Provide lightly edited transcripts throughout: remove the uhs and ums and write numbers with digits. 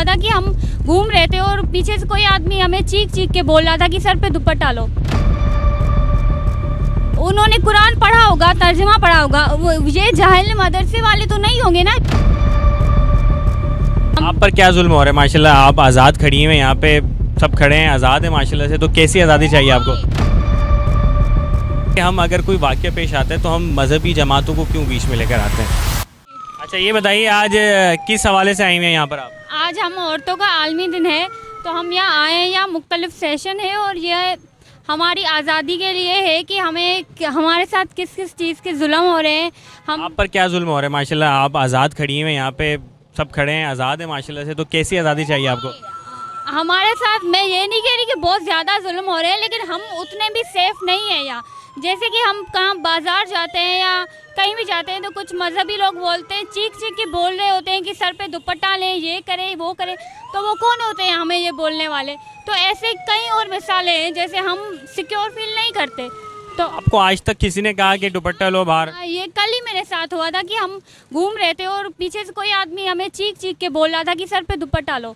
था कि हम घूम रहे थे और पीछे से कोई आदमी हमें चीख चीख के बोल रहा था कि सर पे दुपट्टा लो। उन्होंने कुरान पढ़ा होगा, तर्जुमा पढ़ा होगा, ये जाहिल मदरसे वाले तो नहीं होंगे ना। आप पर क्या जुल्म हो रहा है? माशाल्लाह आप आज़ाद खड़ी हैं, यहाँ पे सब खड़े हैं, आज़ाद है माशाल्लाह से, तो कैसी आज़ादी चाहिए आपको? हम अगर कोई वाक़या पेश आता है तो हम मजहबी जमातों को क्यों बीच में लेकर आते हैं? अच्छा ये बताइए, आज किस हवाले से आई हुई हैं यहाँ पर आप? आज हम औरतों का आलमी दिन है, तो हम यहाँ आए हैं। यहाँ मुख्तलिफ सेशन है और यह हमारी आज़ादी के लिए है कि हमें हमारे साथ किस किस चीज़ के जुल्म हो रहे हैं। हम आप पर क्या जुल्म हो रहा है? माशाल्लाह आप आज़ाद खड़ी हैं, यहाँ पे सब खड़े हैं, आज़ाद है माशाल्लाह से, तो कैसी आज़ादी चाहिए आपको? हमारे साथ, मैं ये नहीं कह रही कि बहुत ज़्यादा जुल्म हो रहे हैं, लेकिन हम उतने भी सेफ़ नहीं हैं यहाँ। जैसे कि हम कहाँ बाज़ार जाते हैं या कहीं भी जाते हैं तो कुछ मजहबी लोग बोलते हैं, चीख चीख के बोल रहे होते हैं कि सर पे दुपट्टा लें, ये करें वो करें। तो वो कौन होते हैं हमें ये बोलने वाले? तो ऐसे कई और मिसालें हैं जैसे हम सिक्योर फील नहीं करते। तो आपको आज तक किसी ने कहा कि दुपट्टा लो बाहर? ये कल ही मेरे साथ हुआ था कि हम घूम रहे थे और पीछे से कोई आदमी हमें चीख चीख के बोल रहा था कि सर पे दुपट्टा लो।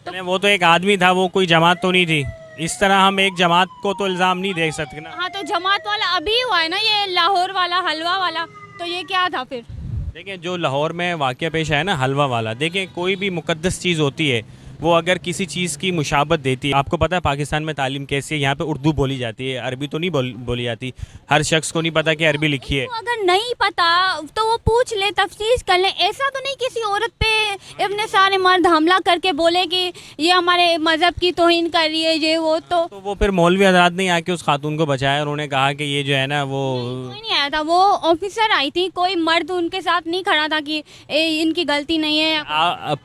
वो तो एक आदमी था, वो कोई जमात तो नहीं थी। इस तरह हम एक जमात को तो इल्ज़ाम नहीं दे सकते ना। हाँ, तो जमात वाला अभी हुआ है ना, ये लाहौर वाला हलवा वाला, तो ये क्या था फिर? देखिए जो लाहौर में वाक़या पेश आया ना हलवा वाला, देखिए कोई भी मुक़द्दस चीज़ होती है, वो अगर किसी चीज़ की मुशाबत देती है, आपको पता है पाकिस्तान में तालीम कैसी है, यहाँ पे उर्दू बोली जाती है, अरबी तो नहीं बोली जाती। हर शख्स को नहीं पता कि अरबी लिखी है। तो अगर नहीं पता तो वो पूछ ले, तफ्तीश कर ले। ऐसा तो नहीं किसी औरत पे इतने सारे मर्द हमला करके बोले कि ये हमारे मज़हब की तौहीन कर रही है, ये वो। तो वो फिर मौलवी हज़रात ने आके उस खातून को बचाया, उन्होंने कहा कि ये जो है ना वो कोई नहीं आया था, वो ऑफिसर आई थी, कोई मर्द उनके साथ नहीं खड़ा था कि इनकी गलती नहीं है।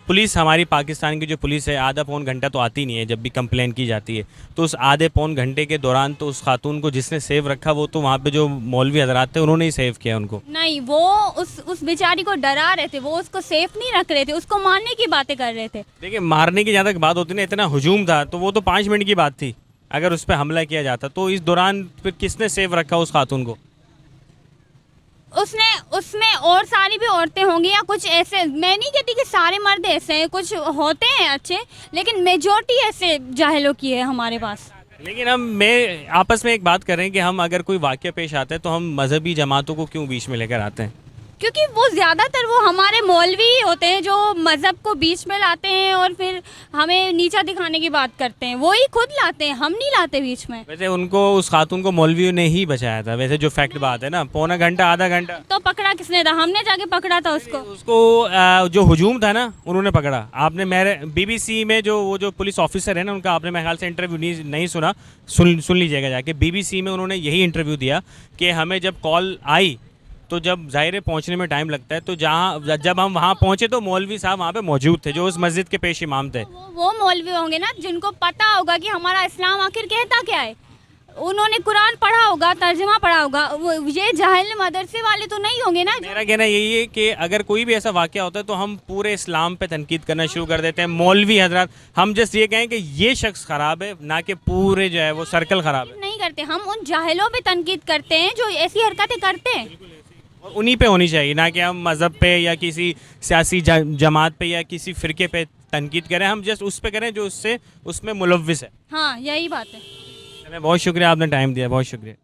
पुलिस, हमारी पाकिस्तान की जो पुलिस है, आधा पौन घंटा तो आती नहीं है जब भी कंप्लेन की जाती है। तो उस आधे पौन घंटे के दौरान तो उस खातून को जिसने सेव रखा, वो तो वहाँ पे जो मौलवी हज़रात थे उन्होंने ही सेव किया उनको। नहीं, वो उस बेचारी को डरा रहे थे, वो उसको सेफ नहीं रख रहे थे, उसको मारने की बातें कर रहे थे। देखिए मारने की जहाँ तक बात होती है ना, इतना हुजूम था तो वो तो 5 मिनट की बात थी। अगर उस पर हमला किया जाता तो इस दौरान फिर किसने सेव रखा उस खातून को? उसमें और सारी भी औरतें होंगी या कुछ ऐसे, मैं नहीं कहती कि सारे मर्द ऐसे हैं, कुछ होते हैं अच्छे, लेकिन मेजॉरिटी ऐसे जाहिलों की है हमारे पास। लेकिन मैं आपस में एक बात कर रहे हैं कि हम अगर कोई वाक़या पेश आता है तो हम मजहबी जमातों को क्यों बीच में लेकर आते हैं? क्योंकि वो ज़्यादातर वो हमारे मौलवी ही होते हैं जो मज़हब को बीच में लाते हैं और फिर हमें नीचा दिखाने की बात करते हैं। वो ही खुद लाते हैं, हम नहीं लाते बीच में। वैसे उनको, उस खातून को मौलवियों ने ही बचाया था, वैसे जो फैक्ट बात है ना, पौना घंटा आधा घंटा। तो पकड़ा किसने था? हमने जाके पकड़ा था उसको। जो हुजूम था ना उन्होंने पकड़ा। आपने मेरे BBC में वो जो पुलिस ऑफिसर है ना, उनका आपने मेरे ख्याल से इंटरव्यू नहीं सुना, सुन लीजिएगा जाके। BBC में उन्होंने यही इंटरव्यू दिया कि हमें जब कॉल आई तो जब ज़ाहिर पहुंचने में टाइम लगता है, तो जब हम वहां पहुंचे तो मौलवी साहब वहां पे मौजूद थे, जो उस मस्जिद के पेश इमाम थे। वो मौलवी होंगे ना जिनको पता होगा कि हमारा इस्लाम आखिर कहता क्या है। उन्होंने कुरान पढ़ा होगा, तर्जुमा पढ़ा होगा, ये जाहिल मदरसे वाले तो नहीं होंगे ना। मेरा कहना यही है कि अगर कोई भी ऐसा वाक़या होता है तो हम पूरे इस्लाम पे तनकीद करना शुरू कर देते हैं। मौलवी हजरत, हम जस्ट ये कहें कि ये शख्स ख़राब है, ना कि पूरे जो है वो सर्कल ख़राब है। नहीं करते, हम उन जाहिलों पे तनकीद करते हैं जो ऐसी हरकतें करते हैं। और उन्हीं पे होनी चाहिए, ना कि हम मज़हब पे या किसी सियासी जमात पे या किसी फ़िरके पे तनकीद करें। हम जस्ट उस पे करें जो उसमें मुलव्विस है। हाँ, यही बात है। बहुत शुक्रिया, आपने टाइम दिया, बहुत शुक्रिया।